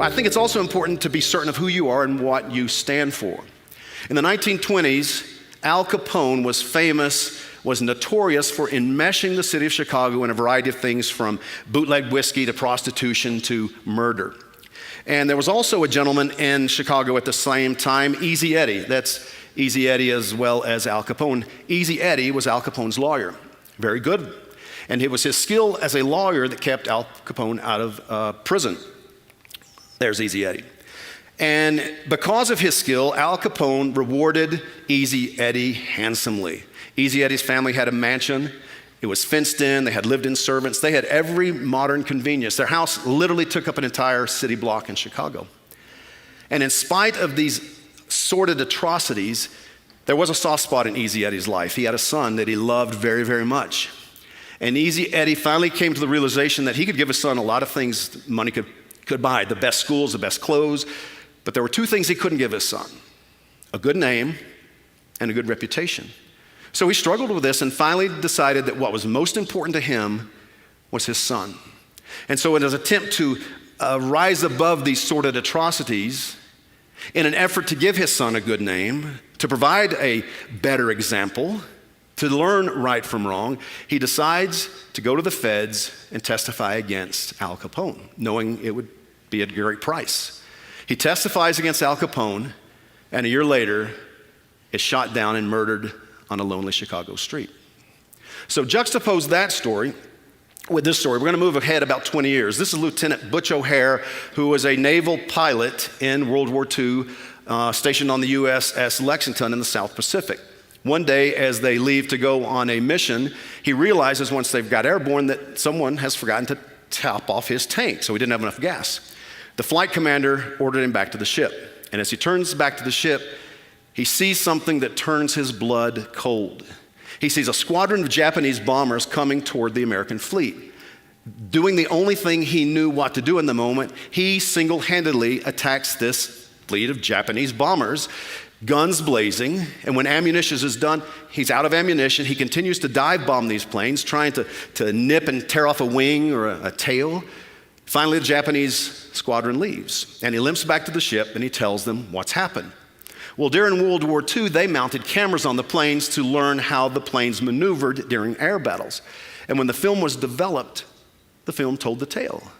I think it's also important to be certain of who you are and what you stand for. In the 1920s, Al Capone was notorious for enmeshing the city of Chicago in a variety of things from bootleg whiskey to prostitution to murder. And there was also a gentleman in Chicago at the same time, Easy Eddie. That's Easy Eddie as well as Al Capone. Easy Eddie was Al Capone's lawyer. Very good. And it was his skill as a lawyer that kept Al Capone out of prison. There's Easy Eddie. And because of his skill, Al Capone rewarded Easy Eddie handsomely. Easy Eddie's family had a mansion. It was fenced in. They had lived-in servants. They had every modern convenience. Their house literally took up an entire city block in Chicago. And in spite of these sordid atrocities, there was a soft spot in Easy Eddie's life. He had a son that he loved very, very much. And Easy Eddie finally came to the realization that he could give his son a lot of things money could buy, the best schools, the best clothes, but there were two things he couldn't give his son: a good name and a good reputation. So he struggled with this and finally decided that what was most important to him was his son. And so in his attempt to rise above these sordid atrocities, in an effort to give his son a good name, to provide a better example, to learn right from wrong, he decides to go to the feds and testify against Al Capone, knowing it would be at a great price. He testifies against Al Capone, and a year later is shot down and murdered on a lonely Chicago street. So juxtapose that story with this story. We're going to move ahead about 20 years. This is Lieutenant Butch O'Hare, who was a naval pilot in World War II, stationed on the USS Lexington in the South Pacific. One day, as they leave to go on a mission, he realizes once they've got airborne that someone has forgotten to top off his tank, so he didn't have enough gas. The flight commander ordered him back to the ship. And as he turns back to the ship, he sees something that turns his blood cold. He sees a squadron of Japanese bombers coming toward the American fleet. Doing the only thing he knew what to do in the moment, he single-handedly attacks this fleet of Japanese bombers, guns blazing, and when ammunition is done, he's out of ammunition. He continues to dive bomb these planes, trying to nip and tear off a wing or a tail. Finally, the Japanese squadron leaves, and he limps back to the ship, and he tells them what's happened. Well, during World War II, they mounted cameras on the planes to learn how the planes maneuvered during air battles. And when the film was developed, the film told the tale.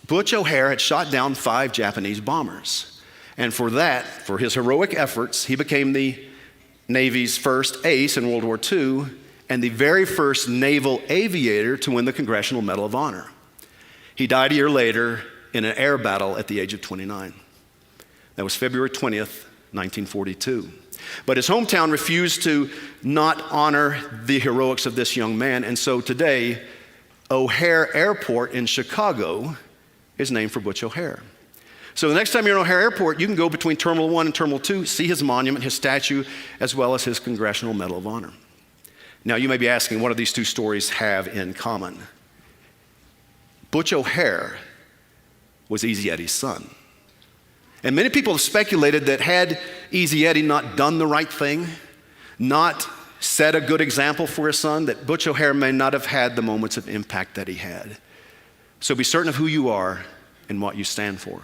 Butch O'Hare had shot down 5 Japanese bombers. And for his heroic efforts, he became the Navy's first ace in World War II and the very first naval aviator to win the Congressional Medal of Honor. He died a year later in an air battle at the age of 29. That was February 20th, 1942. But his hometown refused to not honor the heroics of this young man, and so today, O'Hare Airport in Chicago is named for Butch O'Hare. So the next time you're in O'Hare Airport, you can go between Terminal 1 and Terminal 2, see his monument, his statue, as well as his Congressional Medal of Honor. Now you may be asking, what do these two stories have in common? Butch O'Hare was Easy Eddie's son. And many people have speculated that had Easy Eddie not done the right thing, not set a good example for his son, that Butch O'Hare may not have had the moments of impact that he had. So be certain of who you are and what you stand for.